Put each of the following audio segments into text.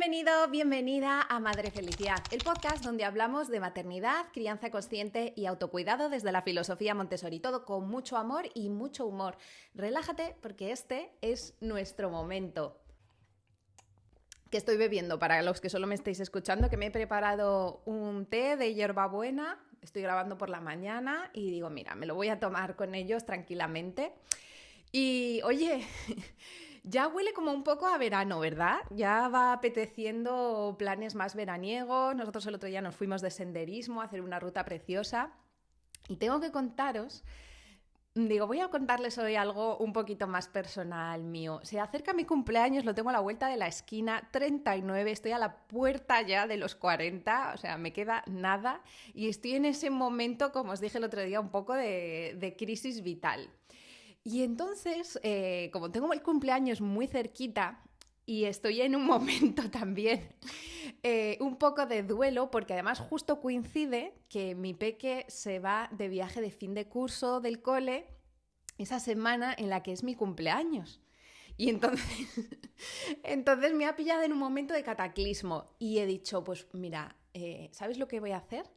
Bienvenido, bienvenida a Madre Felicidad, el podcast donde hablamos de maternidad, crianza consciente y autocuidado desde la filosofía Montessori, todo con mucho amor y mucho humor. Relájate porque este es nuestro momento. Que estoy bebiendo, para los que solo me estáis escuchando, que me he preparado un té de hierbabuena, estoy grabando por la mañana y digo, mira, me lo voy a tomar con ellos tranquilamente. Y oye, ya huele como un poco a verano, ¿verdad? Ya va apeteciendo planes más veraniegos. Nosotros el otro día nos fuimos de senderismo a hacer una ruta preciosa. Y tengo que contaros, voy a contarles hoy algo un poquito más personal mío. Se acerca mi cumpleaños, lo tengo a la vuelta de la esquina, 39, estoy a la puerta ya de los 40, o sea, me queda nada. Y estoy en ese momento, como os dije el otro día, un poco de crisis vital. Y entonces, como tengo el cumpleaños muy cerquita y estoy en un momento también un poco de duelo, porque además justo coincide que mi peque se va de viaje de fin de curso del cole esa semana en la que es mi cumpleaños. Y entonces me ha pillado en un momento de cataclismo y he dicho, pues mira, ¿sabes lo que voy a hacer?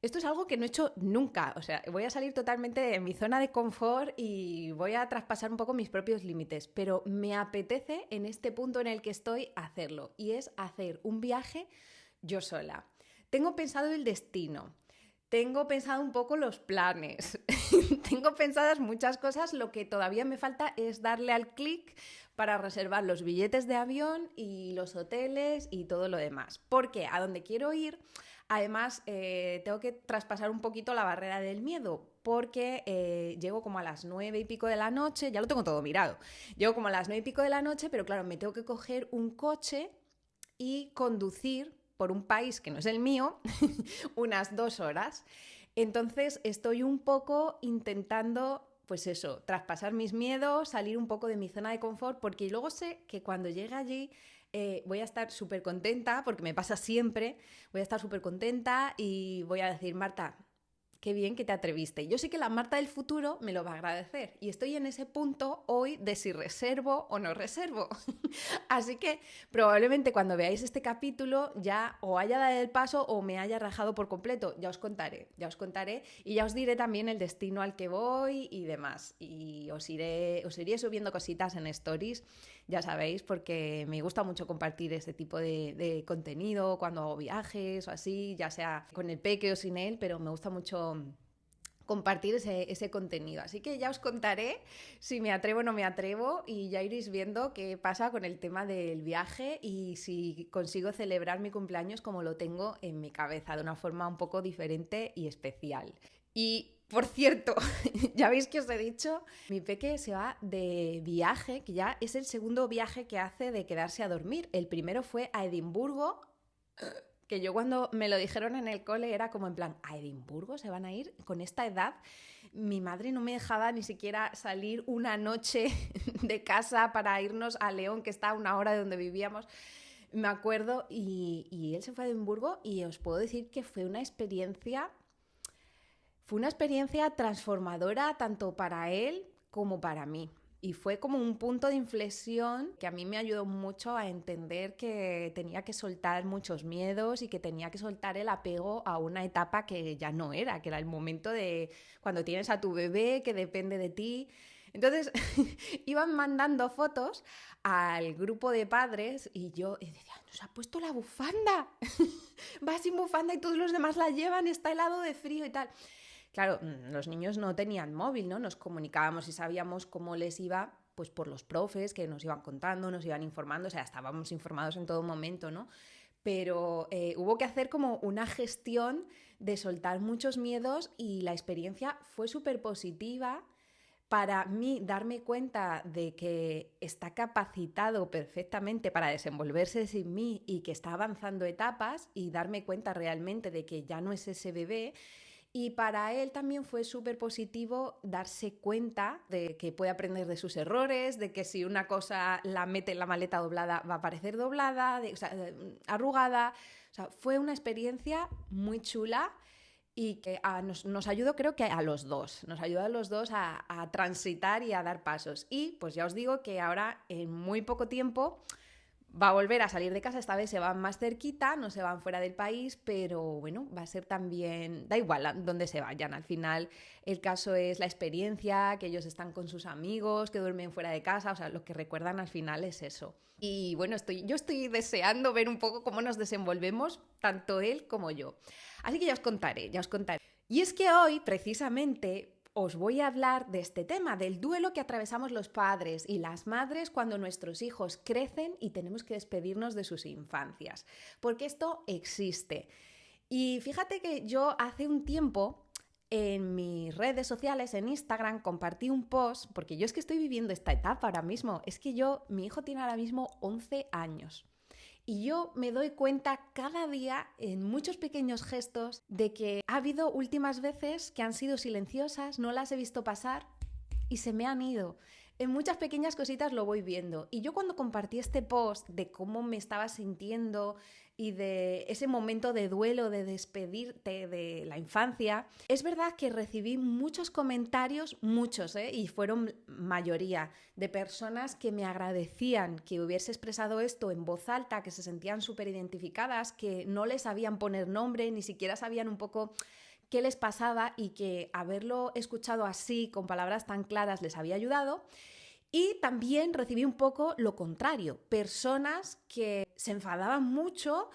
Esto es algo que no he hecho nunca, o sea, voy a salir totalmente de mi zona de confort y voy a traspasar un poco mis propios límites, pero me apetece en este punto en el que estoy hacerlo, y es hacer un viaje yo sola. Tengo pensado el destino, tengo pensado un poco los planes, tengo pensadas muchas cosas, lo que todavía me falta es darle al clic para reservar los billetes de avión y los hoteles y todo lo demás, porque a donde quiero ir... Además, tengo que traspasar un poquito la barrera del miedo, porque llego como a las 9 y pico de la noche, ya lo tengo todo mirado, llego como a las 9 y pico de la noche, pero claro, me tengo que coger un coche y conducir por un país que no es el mío unas 2 horas. Entonces estoy un poco intentando... Pues eso, traspasar mis miedos, salir un poco de mi zona de confort, porque luego sé que cuando llegue allí voy a estar súper contenta, porque me pasa siempre, voy a estar súper contenta y voy a decir, Marta, qué bien que te atreviste. Yo sé que la Marta del futuro me lo va a agradecer y estoy en ese punto hoy de si reservo o no reservo. Así que probablemente cuando veáis este capítulo ya o haya dado el paso o me haya rajado por completo. Ya os contaré y ya os diré también el destino al que voy y demás. Y os iré subiendo cositas en stories, ya sabéis, porque me gusta mucho compartir este tipo de contenido cuando hago viajes o así, ya sea con el peque o sin él, pero me gusta mucho compartir ese contenido. Así que ya os contaré si me atrevo o no me atrevo y ya iréis viendo qué pasa con el tema del viaje y si consigo celebrar mi cumpleaños como lo tengo en mi cabeza, de una forma un poco diferente y especial. Y por cierto, ya veis que os he dicho, mi peque se va de viaje, que ya es el segundo viaje que hace de quedarse a dormir. El primero fue a Edimburgo, que yo cuando me lo dijeron en el cole era como en plan, ¿a Edimburgo se van a ir con esta edad? Mi madre no me dejaba ni siquiera salir una noche de casa para irnos a León, que está a 1 hora de donde vivíamos. Me acuerdo, y él se fue a Edimburgo y os puedo decir que fue una experiencia transformadora tanto para él como para mí. Y fue como un punto de inflexión que a mí me ayudó mucho a entender que tenía que soltar muchos miedos y que tenía que soltar el apego a una etapa que ya no era, que era el momento de cuando tienes a tu bebé que depende de ti. Entonces iban mandando fotos al grupo de padres y yo decía, nos ha puesto la bufanda, va sin bufanda y todos los demás la llevan, está helado de frío y tal. Claro, los niños no tenían móvil, ¿no? Nos comunicábamos y sabíamos cómo les iba, pues por los profes que nos iban contando, nos iban informando, o sea, estábamos informados en todo momento, ¿no? Pero hubo que hacer como una gestión de soltar muchos miedos y la experiencia fue súper positiva para mí darme cuenta de que está capacitado perfectamente para desenvolverse sin mí y que está avanzando etapas y darme cuenta realmente de que ya no es ese bebé. Y para él también fue súper positivo darse cuenta de que puede aprender de sus errores, de que si una cosa la mete en la maleta doblada va a parecer doblada, arrugada. O sea, fue una experiencia muy chula y que nos ayudó, creo que a los dos, nos ayudó a los dos a transitar y a dar pasos. Y pues ya os digo que ahora en muy poco tiempo Va a volver a salir de casa, esta vez se van más cerquita, no se van fuera del país, pero bueno, va a ser también, da igual a dónde se vayan, al final el caso es la experiencia, que ellos están con sus amigos, que duermen fuera de casa, o sea, lo que recuerdan al final es eso. Y bueno, yo estoy deseando ver un poco cómo nos desenvolvemos, tanto él como yo. Así que ya os contaré. Y es que hoy, precisamente, os voy a hablar de este tema, del duelo que atravesamos los padres y las madres cuando nuestros hijos crecen y tenemos que despedirnos de sus infancias. Porque esto existe. Y fíjate que yo hace un tiempo en mis redes sociales, en Instagram, compartí un post, porque yo es que estoy viviendo esta etapa ahora mismo. Es que mi hijo tiene ahora mismo 11 años. Y yo me doy cuenta cada día en muchos pequeños gestos de que ha habido últimas veces que han sido silenciosas, no las he visto pasar y se me han ido. En muchas pequeñas cositas lo voy viendo. Y yo cuando compartí este post de cómo me estaba sintiendo y de ese momento de duelo, de despedirte de la infancia, es verdad que recibí muchos comentarios, muchos, y fueron mayoría, de personas que me agradecían que hubiese expresado esto en voz alta, que se sentían súper identificadas, que no les sabían poner nombre, ni siquiera sabían un poco qué les pasaba y que haberlo escuchado así, con palabras tan claras, les había ayudado. Y también recibí un poco lo contrario, personas que se enfadaban mucho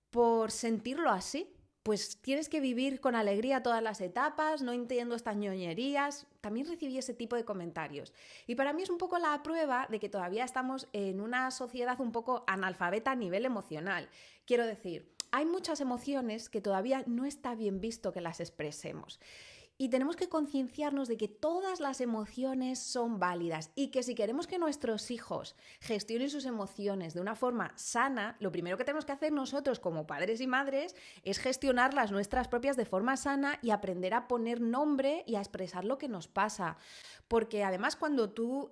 por sentirlo así. Pues tienes que vivir con alegría todas las etapas, no entiendo estas ñoñerías. También recibí ese tipo de comentarios. Y para mí es un poco la prueba de que todavía estamos en una sociedad un poco analfabeta a nivel emocional. Quiero decir, hay muchas emociones que todavía no está bien visto que las expresemos. Y tenemos que concienciarnos de que todas las emociones son válidas y que si queremos que nuestros hijos gestionen sus emociones de una forma sana, lo primero que tenemos que hacer nosotros como padres y madres es gestionar las nuestras propias de forma sana y aprender a poner nombre y a expresar lo que nos pasa. Porque además cuando tú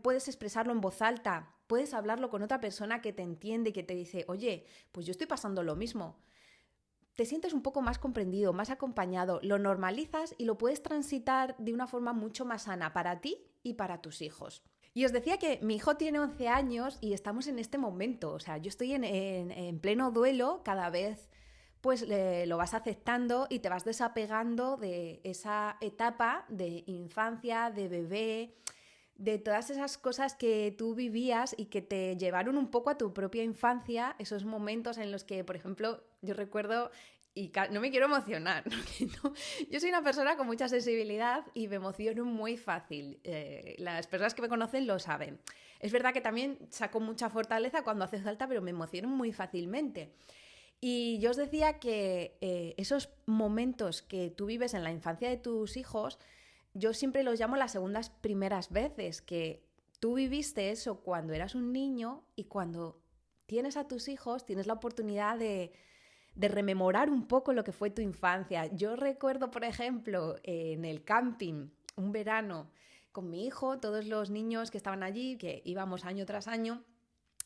puedes expresarlo en voz alta, puedes hablarlo con otra persona que te entiende y que te dice, oye, pues yo estoy pasando lo mismo. Te sientes un poco más comprendido, más acompañado, lo normalizas y lo puedes transitar de una forma mucho más sana para ti y para tus hijos. Y os decía que mi hijo tiene 11 años y estamos en este momento, o sea, yo estoy en pleno duelo, cada vez pues lo vas aceptando y te vas desapegando de esa etapa de infancia, de bebé, de todas esas cosas que tú vivías y que te llevaron un poco a tu propia infancia, esos momentos en los que, por ejemplo, yo recuerdo, y no me quiero emocionar, no, yo soy una persona con mucha sensibilidad y me emociono muy fácil. Las personas que me conocen lo saben. Es verdad que también saco mucha fortaleza cuando hace falta, pero me emociono muy fácilmente. Y yo os decía que esos momentos que tú vives en la infancia de tus hijos, yo siempre los llamo las segundas primeras veces, que tú viviste eso cuando eras un niño y cuando tienes a tus hijos tienes la oportunidad de rememorar un poco lo que fue tu infancia. Yo recuerdo, por ejemplo, en el camping, un verano, con mi hijo, todos los niños que estaban allí, que íbamos año tras año,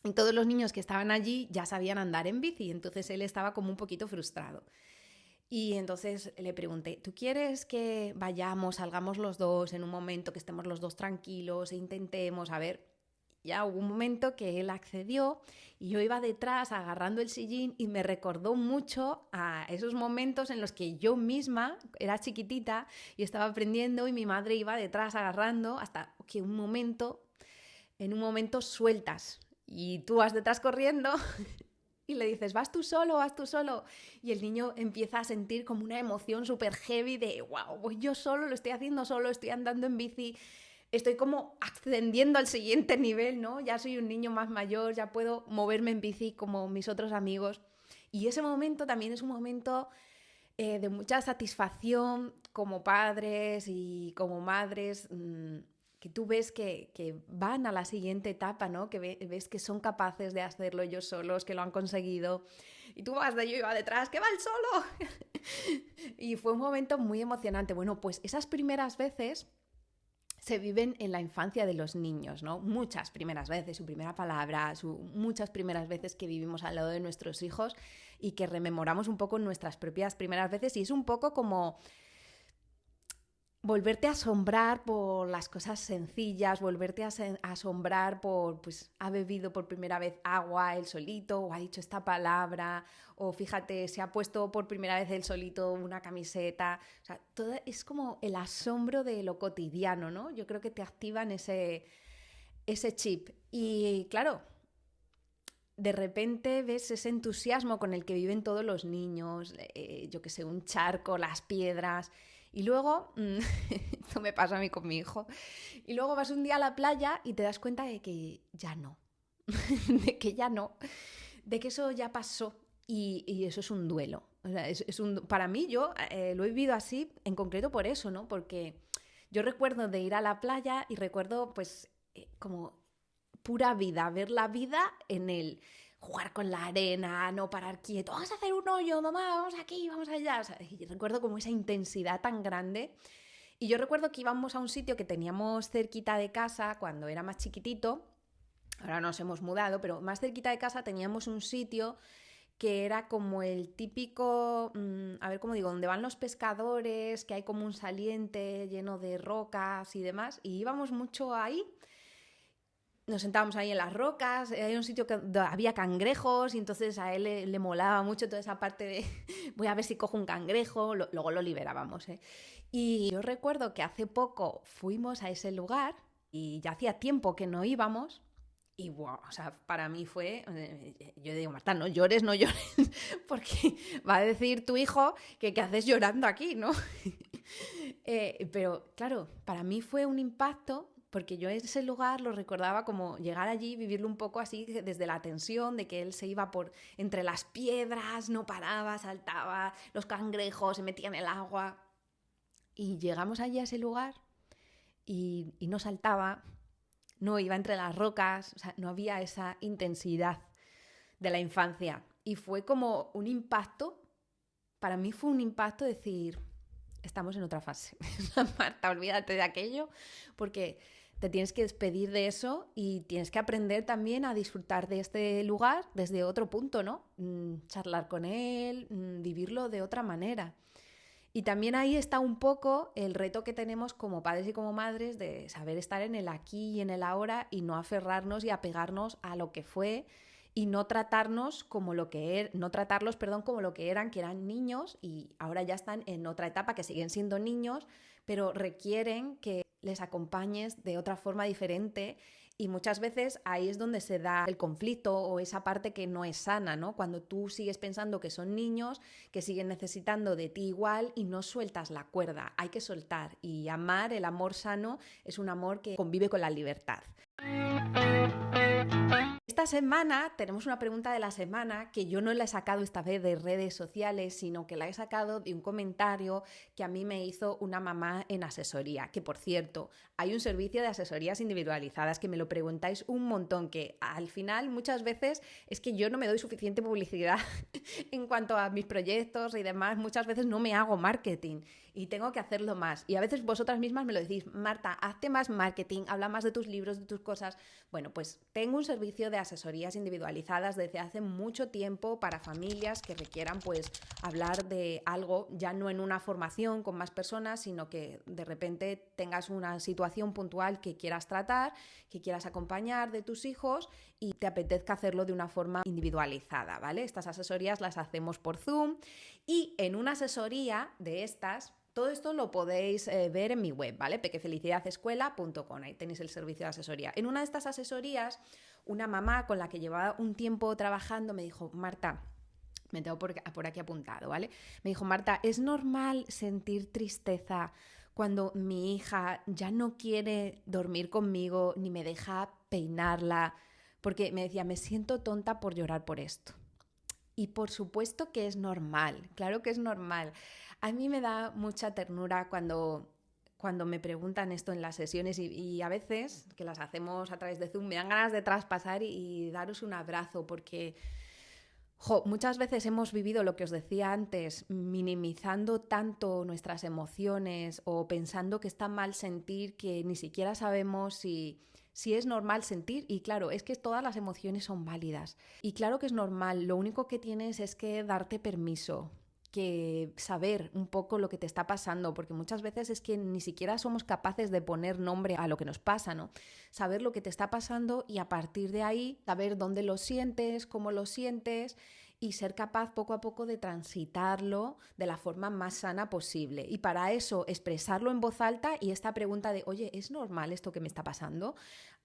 y todos los niños que estaban allí ya sabían andar en bici, entonces él estaba como un poquito frustrado. Y entonces le pregunté, ¿tú quieres que vayamos, salgamos los dos en un momento, que estemos los dos tranquilos e intentemos, a ver? Ya hubo un momento que él accedió y yo iba detrás agarrando el sillín y me recordó mucho a esos momentos en los que yo misma era chiquitita y estaba aprendiendo y mi madre iba detrás agarrando hasta que en un momento sueltas y tú vas detrás corriendo y le dices, vas tú solo. Y el niño empieza a sentir como una emoción súper heavy de, wow, voy yo solo, lo estoy haciendo solo, estoy andando en bici, estoy como ascendiendo al siguiente nivel, ¿no? Ya soy un niño más mayor, ya puedo moverme en bici como mis otros amigos. Y ese momento también es un momento de mucha satisfacción como padres y como madres, que tú ves que van a la siguiente etapa, ¿no? Que ves que son capaces de hacerlo ellos solos, que lo han conseguido. Y tú vas de yo iba detrás, ¡que va el solo! Y fue un momento muy emocionante. Bueno, pues esas primeras veces se viven en la infancia de los niños, ¿no? Muchas primeras veces, su primera palabra, muchas primeras veces que vivimos al lado de nuestros hijos y que rememoramos un poco nuestras propias primeras veces. Y es un poco como volverte a asombrar por las cosas sencillas, volverte a asombrar por, pues, ha bebido por primera vez agua él solito, o ha dicho esta palabra, o fíjate, se ha puesto por primera vez él solito una camiseta. O sea, todo es como el asombro de lo cotidiano, ¿no? Yo creo que te activan ese chip. Y claro, de repente ves ese entusiasmo con el que viven todos los niños, yo que sé, un charco, las piedras, y luego, esto me pasa a mí con mi hijo, y luego vas un día a la playa y te das cuenta de que ya no, de que ya no, de que eso ya pasó, y eso es un duelo. O sea, para mí yo lo he vivido así, en concreto por eso, ¿no? Porque yo recuerdo de ir a la playa y recuerdo pues como pura vida, ver la vida en él, jugar con la arena, no parar quieto, vamos a hacer un hoyo, mamá, vamos aquí, vamos allá. O sea, y recuerdo como esa intensidad tan grande. Y yo recuerdo que íbamos a un sitio que teníamos cerquita de casa cuando era más chiquitito. Ahora nos hemos mudado, pero más cerquita de casa teníamos un sitio que era como el típico, a ver cómo digo, donde van los pescadores, que hay como un saliente lleno de rocas y demás, y íbamos mucho ahí. Nos sentábamos ahí en las rocas, hay un sitio que había cangrejos y entonces a él le molaba mucho toda esa parte de voy a ver si cojo un cangrejo, luego lo liberábamos, ¿eh? Y yo recuerdo que hace poco fuimos a ese lugar y ya hacía tiempo que no íbamos y wow, o sea, para mí fue, yo digo, Marta, no llores, no llores, porque va a decir tu hijo que qué haces llorando aquí, ¿no? Pero claro, para mí fue un impacto porque yo ese lugar lo recordaba como llegar allí, vivirlo un poco así desde la tensión de que él se iba por entre las piedras, no paraba, saltaba, los cangrejos se metían en el agua. Y llegamos allí a ese lugar y no saltaba, no iba entre las rocas, o sea, no había esa intensidad de la infancia. Y fue como un impacto, para mí fue un impacto decir, estamos en otra fase. Marta, olvídate de aquello, porque te tienes que despedir de eso y tienes que aprender también a disfrutar de este lugar desde otro punto, ¿no? Charlar con él, vivirlo de otra manera. Y también ahí está un poco el reto que tenemos como padres y como madres de saber estar en el aquí y en el ahora y no aferrarnos y apegarnos a lo que fue y no tratarnos como lo que no tratarlos, perdón, como lo que eran niños y ahora ya están en otra etapa que siguen siendo niños, pero requieren que les acompañes de otra forma diferente. Y muchas veces ahí es donde se da el conflicto o esa parte que no es sana, ¿no? Cuando tú sigues pensando que son niños, que siguen necesitando de ti igual y no sueltas la cuerda. Hay que soltar y amar, el amor sano, es un amor que convive con la libertad. Esta semana tenemos una pregunta de la semana que yo no la he sacado esta vez de redes sociales, sino que la he sacado de un comentario que a mí me hizo una mamá en asesoría, que por cierto, hay un servicio de asesorías individualizadas que me lo preguntáis un montón, que al final muchas veces es que yo no me doy suficiente publicidad en cuanto a mis proyectos y demás, muchas veces no me hago marketing y tengo que hacerlo más. Y a veces vosotras mismas me lo decís, Marta, hazte más marketing, habla más de tus libros, de tus cosas. Bueno, pues tengo un servicio de asesorías individualizadas desde hace mucho tiempo para familias que requieran pues hablar de algo, ya no en una formación con más personas, sino que de repente tengas una situación puntual que quieras tratar, que quieras acompañar de tus hijos y te apetezca hacerlo de una forma individualizada, ¿vale? Estas asesorías las hacemos por Zoom y en una asesoría de estas, todo esto lo podéis ver en mi web, ¿vale? pequefelicidadeescuela.com, ahí tenéis el servicio de asesoría. En una de estas asesorías, una mamá con la que llevaba un tiempo trabajando me dijo, Marta, me tengo por aquí apuntado, ¿vale? Me dijo, Marta, ¿es normal sentir tristeza cuando mi hija ya no quiere dormir conmigo ni me deja peinarla? Porque me decía, me siento tonta por llorar por esto. Y por supuesto que es normal, claro que es normal. A mí me da mucha ternura cuando me preguntan esto en las sesiones y a veces, que las hacemos a través de Zoom, me dan ganas de traspasar y daros un abrazo porque muchas veces hemos vivido lo que os decía antes, minimizando tanto nuestras emociones o pensando que está mal sentir que ni siquiera sabemos si es normal sentir. Y claro, es que todas las emociones son válidas. Y claro que es normal, lo único que tienes es que darte permiso. que saber un poco lo que te está pasando, porque muchas veces es que ni siquiera somos capaces de poner nombre a lo que nos pasa, ¿no? Saber lo que te está pasando y a partir de ahí saber dónde lo sientes, cómo lo sientes y ser capaz poco a poco de transitarlo de la forma más sana posible. Y para eso expresarlo en voz alta y esta pregunta de, oye, ¿es normal esto que me está pasando?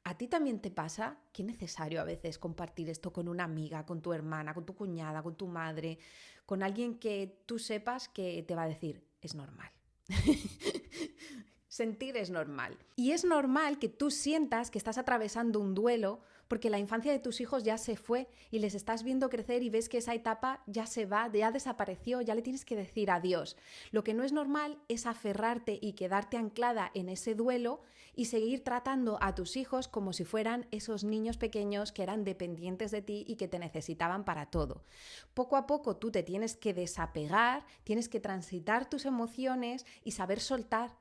¿A ti también te pasa? Qué necesario a veces compartir esto con una amiga, con tu hermana, con tu cuñada, con tu madre, con alguien que tú sepas que te va a decir, es normal. Sentir es normal. Y es normal que tú sientas que estás atravesando un duelo porque la infancia de tus hijos ya se fue y les estás viendo crecer y ves que esa etapa ya se va, ya desapareció, ya le tienes que decir adiós. Lo que no es normal es aferrarte y quedarte anclada en ese duelo y seguir tratando a tus hijos como si fueran esos niños pequeños que eran dependientes de ti y que te necesitaban para todo. Poco a poco tú te tienes que desapegar, tienes que transitar tus emociones y saber soltar.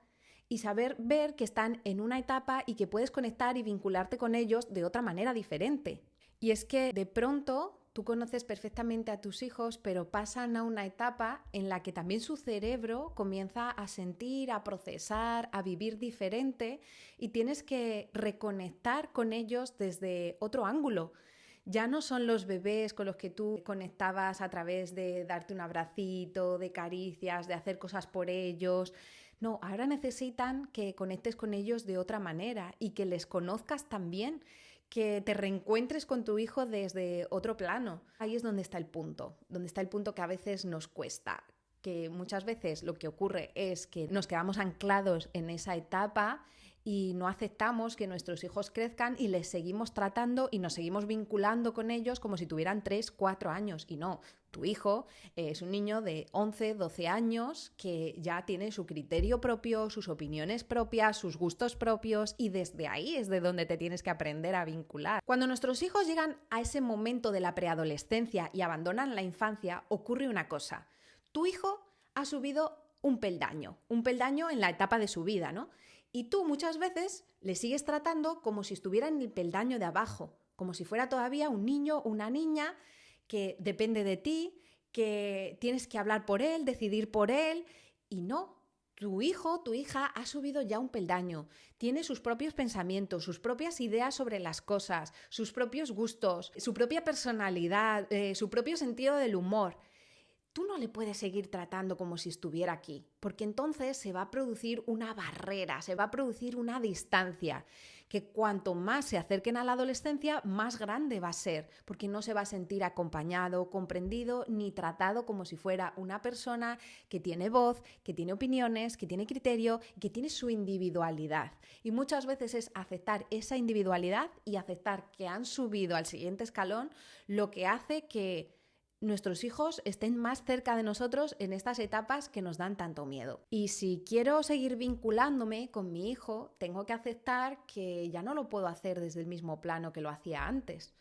Y saber ver que están en una etapa y que puedes conectar y vincularte con ellos de otra manera diferente. Y es que de pronto tú conoces perfectamente a tus hijos, pero pasan a una etapa en la que también su cerebro comienza a sentir, a procesar, a vivir diferente y tienes que reconectar con ellos desde otro ángulo. Ya no son los bebés con los que tú conectabas a través de darte un abracito, de caricias, de hacer cosas por ellos. No, ahora necesitan que conectes con ellos de otra manera y que les conozcas también, que te reencuentres con tu hijo desde otro plano. Ahí es donde está el punto que a veces nos cuesta, que muchas veces lo que ocurre es que nos quedamos anclados en esa etapa y no aceptamos que nuestros hijos crezcan y les seguimos tratando y nos seguimos vinculando con ellos como si tuvieran 3, 4 años. Y no, tu hijo es un niño de 11, 12 años que ya tiene su criterio propio, sus opiniones propias, sus gustos propios y desde ahí es de donde te tienes que aprender a vincular. Cuando nuestros hijos llegan a ese momento de la preadolescencia y abandonan la infancia, ocurre una cosa. Tu hijo ha subido un peldaño en la etapa de su vida, ¿no? Y tú muchas veces le sigues tratando como si estuviera en el peldaño de abajo, como si fuera todavía un niño o una niña que depende de ti, que tienes que hablar por él, decidir por él, y no. Tu hijo, tu hija ha subido ya un peldaño, tiene sus propios pensamientos, sus propias ideas sobre las cosas, sus propios gustos, su propia personalidad, su propio sentido del humor. Tú no le puedes seguir tratando como si estuviera aquí, porque entonces se va a producir una barrera, se va a producir una distancia, que cuanto más se acerquen a la adolescencia, más grande va a ser, porque no se va a sentir acompañado, comprendido, ni tratado como si fuera una persona que tiene voz, que tiene opiniones, que tiene criterio, que tiene su individualidad. Y muchas veces es aceptar esa individualidad y aceptar que han subido al siguiente escalón, lo que hace que nuestros hijos estén más cerca de nosotros en estas etapas que nos dan tanto miedo. Y si quiero seguir vinculándome con mi hijo, tengo que aceptar que ya no lo puedo hacer desde el mismo plano que lo hacía antes.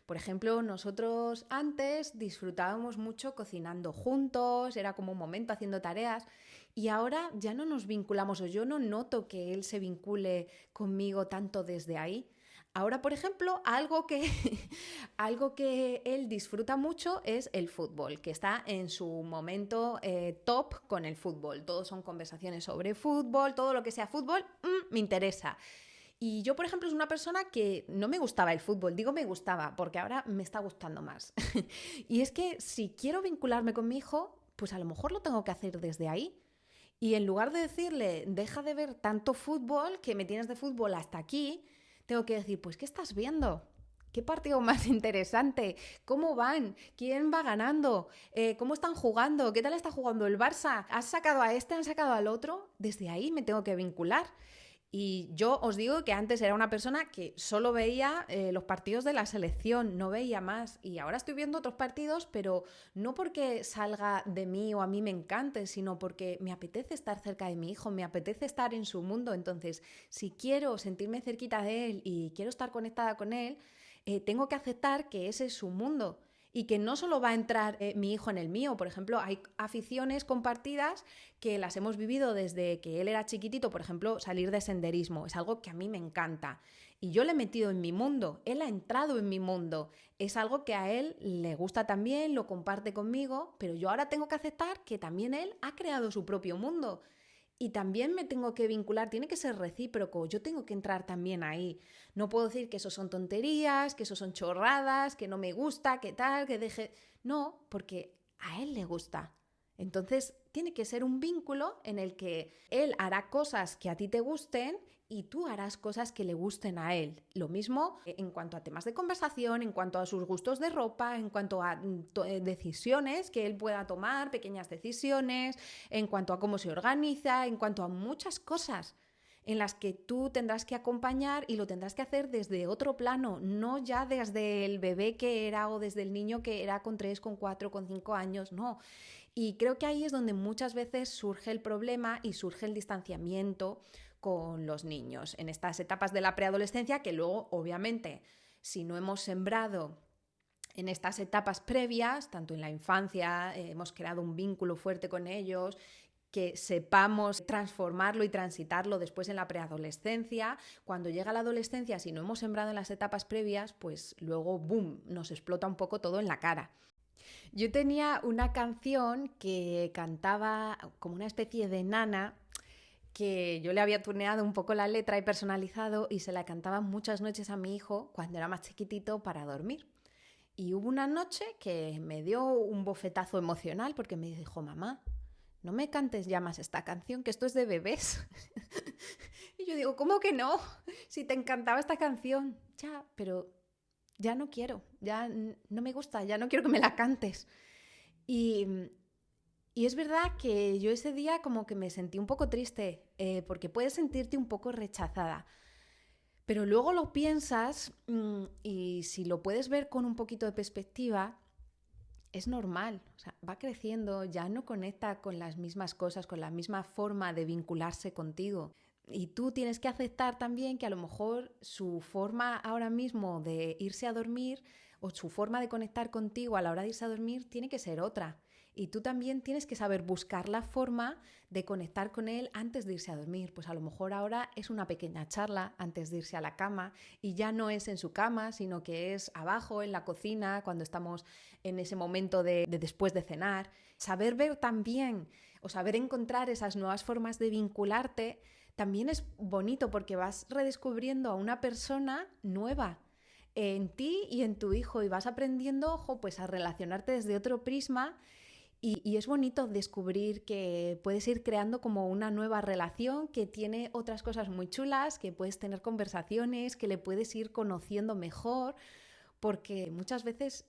Por ejemplo, nosotros antes disfrutábamos mucho cocinando juntos, era como un momento haciendo tareas, y ahora ya no nos vinculamos, o yo no noto que él se vincule conmigo tanto desde ahí. Ahora, por ejemplo, algo que él disfruta mucho es el fútbol, que está en su momento top con el fútbol. Todos son conversaciones sobre fútbol, todo lo que sea fútbol, me interesa. Y yo, por ejemplo, es una persona que no me gustaba el fútbol. Digo me gustaba, porque ahora me está gustando más. Y es que si quiero vincularme con mi hijo, pues a lo mejor lo tengo que hacer desde ahí. Y en lugar de decirle, deja de ver tanto fútbol, que me tienes de fútbol hasta aquí, tengo que decir, pues, ¿qué estás viendo? ¿Qué partido más interesante? ¿Cómo van? ¿Quién va ganando? ¿Cómo están jugando? ¿Qué tal está jugando el Barça? ¿Has sacado a este? ¿Han sacado al otro? Desde ahí me tengo que vincular. Y yo os digo que antes era una persona que solo veía los partidos de la selección, no veía más. Y ahora estoy viendo otros partidos, pero no porque salga de mí o a mí me encante, sino porque me apetece estar cerca de mi hijo, me apetece estar en su mundo. Entonces, si quiero sentirme cerquita de él y quiero estar conectada con él, tengo que aceptar que ese es su mundo y que no solo va a entrar mi hijo en el mío. Por ejemplo, hay aficiones compartidas que las hemos vivido desde que él era chiquitito. Por ejemplo, salir de senderismo es algo que a mí me encanta y yo le he metido en mi mundo, él ha entrado en mi mundo, es algo que a él le gusta también, lo comparte conmigo, pero yo ahora tengo que aceptar que también él ha creado su propio mundo. Y también me tengo que vincular, tiene que ser recíproco, yo tengo que entrar también ahí. No puedo decir que eso son tonterías, que eso son chorradas, que no me gusta, que tal, que deje... No, porque a él le gusta. Entonces tiene que ser un vínculo en el que él hará cosas que a ti te gusten y tú harás cosas que le gusten a él. Lo mismo en cuanto a temas de conversación, en cuanto a sus gustos de ropa, en cuanto a decisiones que él pueda tomar, pequeñas decisiones, en cuanto a cómo se organiza, en cuanto a muchas cosas en las que tú tendrás que acompañar y lo tendrás que hacer desde otro plano, no ya desde el bebé que era o desde el niño que era con 3, con 4, con 5 años, no. Y creo que ahí es donde muchas veces surge el problema y surge el distanciamiento con los niños, en estas etapas de la preadolescencia que luego, obviamente, si no hemos sembrado en estas etapas previas, tanto en la infancia, hemos creado un vínculo fuerte con ellos, que sepamos transformarlo y transitarlo después en la preadolescencia. Cuando llega la adolescencia, si no hemos sembrado en las etapas previas, pues luego, ¡boom!, nos explota un poco todo en la cara. Yo tenía una canción que cantaba como una especie de nana, que yo le había tuneado un poco la letra y personalizado y se la cantaba muchas noches a mi hijo cuando era más chiquitito para dormir. Y hubo una noche que me dio un bofetazo emocional porque me dijo, mamá, no me cantes ya más esta canción, que esto es de bebés. Y yo digo, ¿cómo que no? Si te encantaba esta canción. Ya, pero ya no quiero, ya no me gusta, ya no quiero que me la cantes. Y es verdad que yo ese día como que me sentí un poco triste, porque puedes sentirte un poco rechazada. Pero luego lo piensas y si lo puedes ver con un poquito de perspectiva, es normal. O sea, va creciendo, ya no conecta con las mismas cosas, con la misma forma de vincularse contigo. Y tú tienes que aceptar también que a lo mejor su forma ahora mismo de irse a dormir o su forma de conectar contigo a la hora de irse a dormir tiene que ser otra. Y tú también tienes que saber buscar la forma de conectar con él antes de irse a dormir. Pues a lo mejor ahora es una pequeña charla antes de irse a la cama y ya no es en su cama, sino que es abajo en la cocina cuando estamos en ese momento de después de cenar. Saber ver también o saber encontrar esas nuevas formas de vincularte también es bonito porque vas redescubriendo a una persona nueva en ti y en tu hijo y vas aprendiendo, ojo, pues a relacionarte desde otro prisma. Y es bonito descubrir que puedes ir creando como una nueva relación que tiene otras cosas muy chulas, que puedes tener conversaciones, que le puedes ir conociendo mejor, porque muchas veces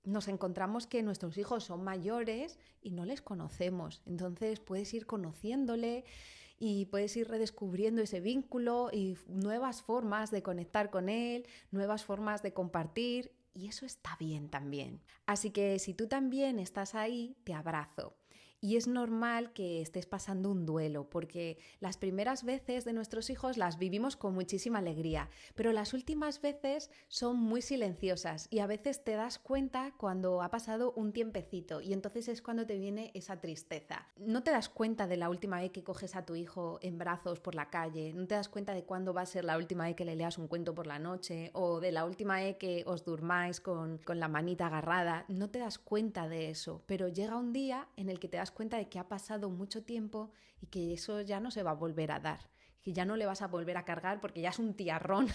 nos encontramos que nuestros hijos son mayores y no les conocemos. Entonces puedes ir conociéndole y puedes ir redescubriendo ese vínculo y nuevas formas de conectar con él, nuevas formas de compartir. Y eso está bien también. Así que si tú también estás ahí, te abrazo. Y es normal que estés pasando un duelo, porque las primeras veces de nuestros hijos las vivimos con muchísima alegría, pero las últimas veces son muy silenciosas y a veces te das cuenta cuando ha pasado un tiempecito y entonces es cuando te viene esa tristeza. No te das cuenta de la última vez que coges a tu hijo en brazos por la calle, no te das cuenta de cuándo va a ser la última vez que le leas un cuento por la noche o de la última vez que os durmáis con la manita agarrada, no te das cuenta de eso, pero llega un día en el que te das cuenta de que ha pasado mucho tiempo y que eso ya no se va a volver a dar, que ya no le vas a volver a cargar porque ya es un tiarrón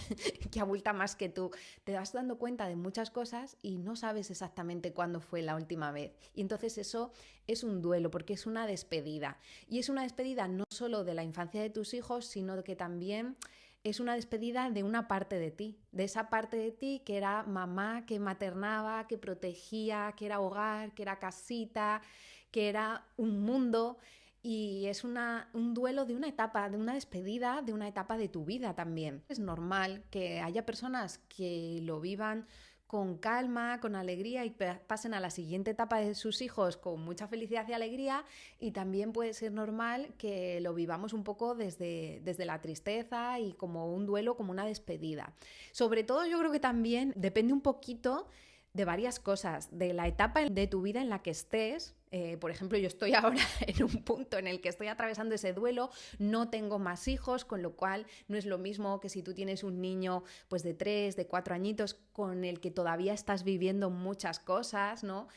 que abulta más que tú. Te vas dando cuenta de muchas cosas y no sabes exactamente cuándo fue la última vez. Y entonces eso es un duelo porque es una despedida. Y es una despedida no solo de la infancia de tus hijos, sino que también es una despedida de una parte de ti, de esa parte de ti que era mamá, que maternaba, que protegía, que era hogar, que era casita, que era un mundo. Y es un duelo de una etapa, de una despedida, de una etapa de tu vida también. Es normal que haya personas que lo vivan con calma, con alegría y pasen a la siguiente etapa de sus hijos con mucha felicidad y alegría, y también puede ser normal que lo vivamos un poco desde la tristeza y como un duelo, como una despedida. Sobre todo yo creo que también depende un poquito de varias cosas, de la etapa de tu vida en la que estés. Por ejemplo, yo estoy ahora en un punto en el que estoy atravesando ese duelo, no tengo más hijos, con lo cual no es lo mismo que si tú tienes un niño pues de 3, de 4 añitos con el que todavía estás viviendo muchas cosas, ¿no?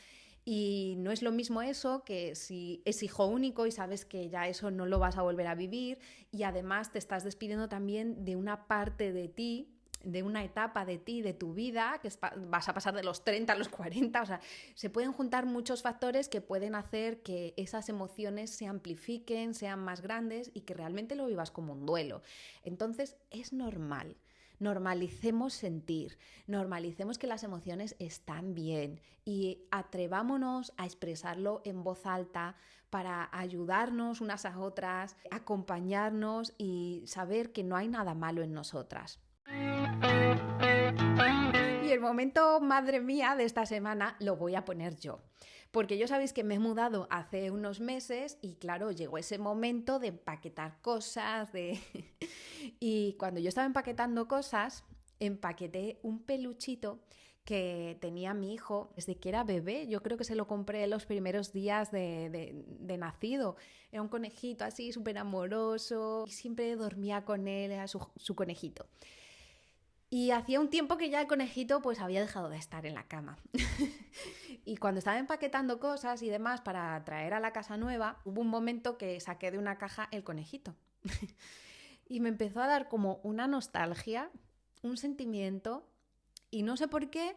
Y no es lo mismo eso que si es hijo único y sabes que ya eso no lo vas a volver a vivir, y además te estás despidiendo también de una parte de ti, de una etapa de ti, de tu vida, que vas a pasar de los 30 a los 40, o sea, se pueden juntar muchos factores que pueden hacer que esas emociones se amplifiquen, sean más grandes y que realmente lo vivas como un duelo. Entonces es normal. Normalicemos sentir, normalicemos que las emociones están bien y atrevámonos a expresarlo en voz alta para ayudarnos unas a otras, acompañarnos y saber que no hay nada malo en nosotras. Y el momento madre mía de esta semana lo voy a poner yo. Porque yo sabéis que me he mudado hace unos meses y claro, llegó ese momento de empaquetar cosas, y cuando yo estaba empaquetando cosas, empaqueté un peluchito que tenía mi hijo desde que era bebé. Yo creo que se lo compré los primeros días de nacido. Era un conejito así súper amoroso y siempre dormía con él, era su conejito. Y hacía un tiempo que ya el conejito pues había dejado de estar en la cama. Y cuando estaba empaquetando cosas y demás para traer a la casa nueva, hubo un momento que saqué de una caja el conejito. Y me empezó a dar como una nostalgia, un sentimiento, y no sé por qué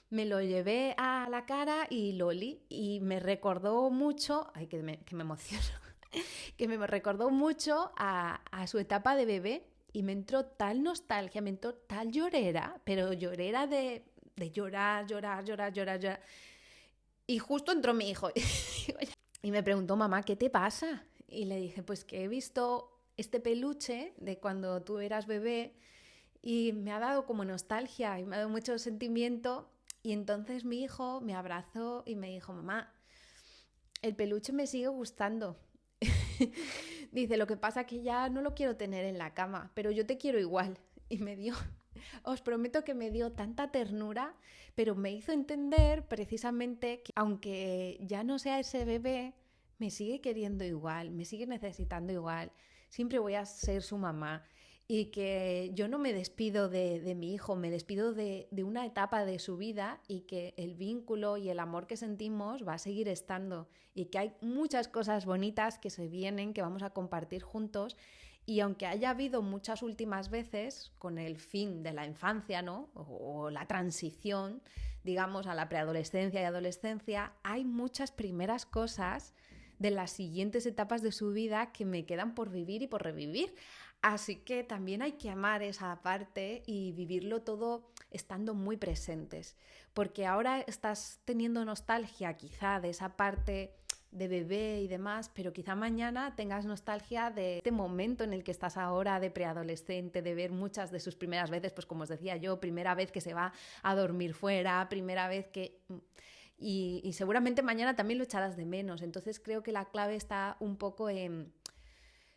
me lo llevé a la cara y lo olí. Y me recordó mucho, ay, que me emociono, que me recordó mucho a su etapa de bebé. Y me entró tal nostalgia, me entró tal llorera, pero llorera de llorar. Y justo entró mi hijo y me preguntó, mamá, ¿qué te pasa? Y le dije, pues que he visto este peluche de cuando tú eras bebé y me ha dado como nostalgia y me ha dado mucho sentimiento. Y entonces mi hijo me abrazó y me dijo, mamá, el peluche me sigue gustando. Dice, lo que pasa es que ya no lo quiero tener en la cama, pero yo te quiero igual. Y os prometo que me dio tanta ternura, pero me hizo entender precisamente que aunque ya no sea ese bebé, me sigue queriendo igual, me sigue necesitando igual, siempre voy a ser su mamá. Y que yo no me despido de mi hijo, me despido de una etapa de su vida y que el vínculo y el amor que sentimos va a seguir estando y que hay muchas cosas bonitas que se vienen, que vamos a compartir juntos. Y aunque haya habido muchas últimas veces con el fin de la infancia, ¿no? O la transición, digamos, a la preadolescencia y adolescencia, hay muchas primeras cosas de las siguientes etapas de su vida que me quedan por vivir y por revivir. Así que también hay que amar esa parte y vivirlo todo estando muy presentes, porque ahora estás teniendo nostalgia quizá de esa parte de bebé y demás, pero quizá mañana tengas nostalgia de este momento en el que estás ahora de preadolescente, de ver muchas de sus primeras veces, pues como os decía yo, primera vez que se va a dormir fuera, primera vez que... Y seguramente mañana también lo echarás de menos. Entonces creo que la clave está un poco en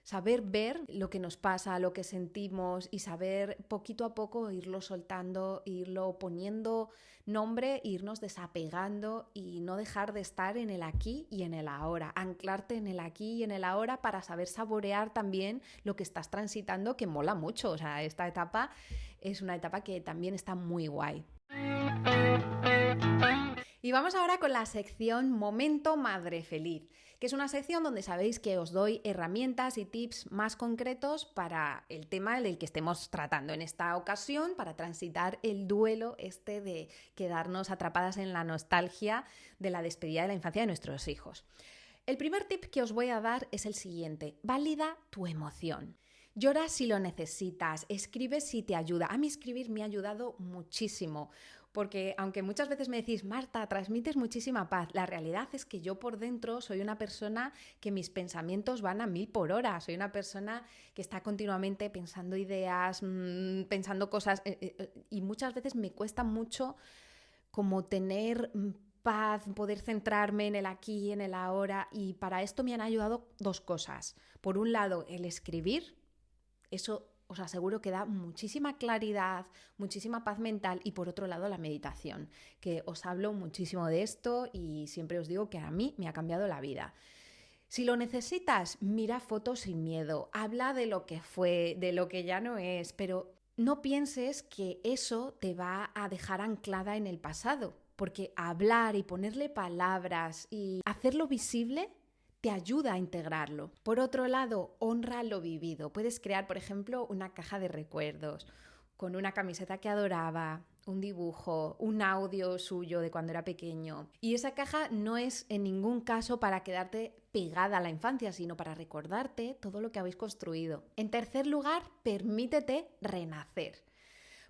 saber ver lo que nos pasa, lo que sentimos y saber poquito a poco irlo soltando, irlo poniendo nombre, irnos desapegando y no dejar de estar en el aquí y en el ahora, anclarte en el aquí y en el ahora para saber saborear también lo que estás transitando, que mola mucho. O sea, esta etapa es una etapa que también está muy guay. Y vamos ahora con la sección Momento Madre Feliz, que es una sección donde sabéis que os doy herramientas y tips más concretos para el tema del que estemos tratando en esta ocasión, para transitar el duelo de quedarnos atrapadas en la nostalgia de la despedida de la infancia de nuestros hijos. El primer tip que os voy a dar es el siguiente: valida tu emoción. Llora si lo necesitas, escribe si te ayuda. A mí escribir me ha ayudado muchísimo. Porque aunque muchas veces me decís, Marta, transmites muchísima paz, la realidad es que yo por dentro soy una persona que mis pensamientos van a 1000 por hora. Soy una persona que está continuamente pensando ideas, pensando cosas, y muchas veces me cuesta mucho como tener paz, poder centrarme en el aquí y en el ahora. Y para esto me han ayudado dos cosas. Por un lado, el escribir. Eso os aseguro que da muchísima claridad, muchísima paz mental y por otro lado la meditación, que os hablo muchísimo de esto y siempre os digo que a mí me ha cambiado la vida. Si lo necesitas, mira fotos sin miedo, habla de lo que fue, de lo que ya no es, pero no pienses que eso te va a dejar anclada en el pasado, porque hablar y ponerle palabras y hacerlo visible te ayuda a integrarlo. Por otro lado, honra lo vivido. Puedes crear, por ejemplo, una caja de recuerdos con una camiseta que adoraba, un dibujo, un audio suyo de cuando era pequeño. Y esa caja no es en ningún caso para quedarte pegada a la infancia, sino para recordarte todo lo que habéis construido. En tercer lugar, permítete renacer.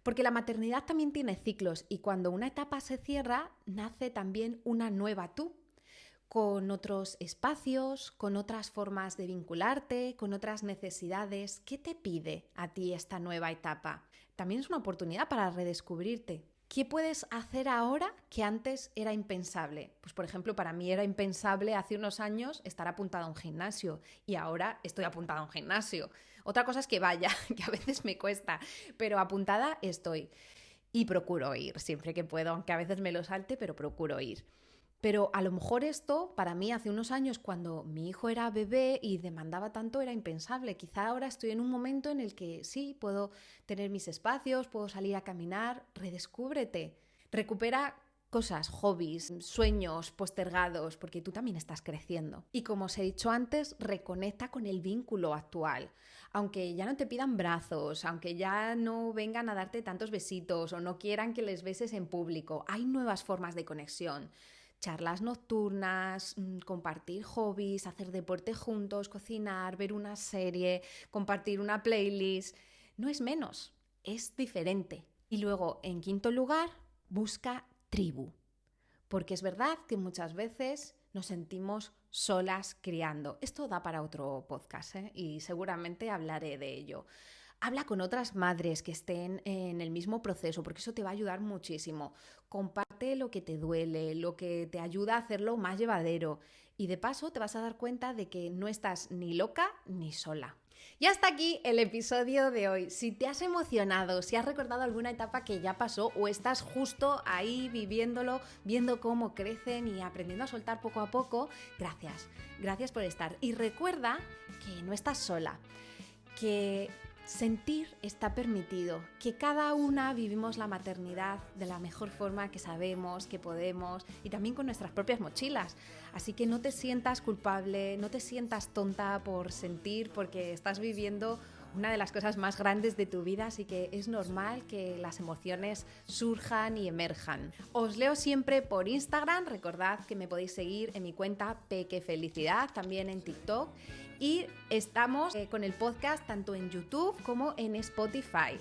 Porque la maternidad también tiene ciclos y cuando una etapa se cierra, nace también una nueva tú, con otros espacios, con otras formas de vincularte, con otras necesidades. ¿Qué te pide a ti esta nueva etapa? También es una oportunidad para redescubrirte. ¿Qué puedes hacer ahora que antes era impensable? Pues por ejemplo, para mí era impensable hace unos años estar apuntada a un gimnasio y ahora estoy apuntada a un gimnasio. Otra cosa es que vaya, que a veces me cuesta, pero apuntada estoy. Y procuro ir siempre que puedo, aunque a veces me lo salte, pero procuro ir. Pero a lo mejor esto, para mí, hace unos años, cuando mi hijo era bebé y demandaba tanto, era impensable. Quizá ahora estoy en un momento en el que sí, puedo tener mis espacios, puedo salir a caminar. Redescúbrete. Recupera cosas, hobbies, sueños postergados, porque tú también estás creciendo. Y como os he dicho antes, reconecta con el vínculo actual. Aunque ya no te pidan brazos, aunque ya no vengan a darte tantos besitos o no quieran que les beses en público, hay nuevas formas de conexión. Charlas nocturnas, compartir hobbies, hacer deporte juntos, cocinar, ver una serie, compartir una playlist. No es menos, es diferente. Y luego, en quinto lugar, busca tribu. Porque es verdad que muchas veces nos sentimos solas criando. Esto da para otro podcast, y seguramente hablaré de ello. Habla con otras madres que estén en el mismo proceso, porque eso te va a ayudar muchísimo. Comparte lo que te duele, lo que te ayuda a hacerlo más llevadero. Y de paso te vas a dar cuenta de que no estás ni loca ni sola. Y hasta aquí el episodio de hoy. Si te has emocionado, si has recordado alguna etapa que ya pasó o estás justo ahí viviéndolo, viendo cómo crecen y aprendiendo a soltar poco a poco, gracias. Gracias por estar. Y recuerda que no estás sola, que sentir está permitido, que cada una vivimos la maternidad de la mejor forma que sabemos, que podemos y también con nuestras propias mochilas. Así que no te sientas culpable, no te sientas tonta por sentir, porque estás viviendo una de las cosas más grandes de tu vida, así que es normal que las emociones surjan y emerjan. Os leo siempre por Instagram, recordad que me podéis seguir en mi cuenta Pequefelicidad, también en TikTok. Y estamos con el podcast tanto en YouTube como en Spotify.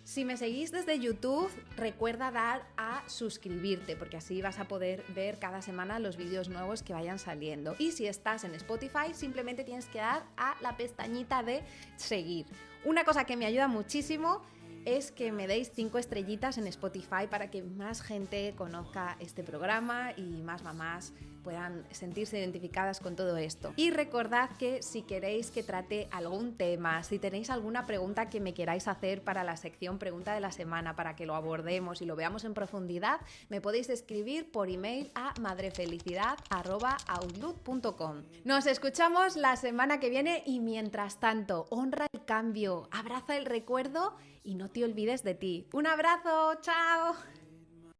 Si me seguís desde YouTube, recuerda dar a suscribirte, porque así vas a poder ver cada semana los vídeos nuevos que vayan saliendo. Y si estás en Spotify, simplemente tienes que dar a la pestañita de seguir. Una cosa que me ayuda muchísimo es que me deis 5 estrellitas en Spotify para que más gente conozca este programa y más mamás puedan sentirse identificadas con todo esto. Y recordad que si queréis que trate algún tema, si tenéis alguna pregunta que me queráis hacer para la sección Pregunta de la Semana, para que lo abordemos y lo veamos en profundidad, me podéis escribir por email a madrefelicidad@outlook.com. Nos escuchamos la semana que viene y mientras tanto, honra el cambio, abraza el recuerdo y no te olvides de ti. ¡Un abrazo! ¡Chao!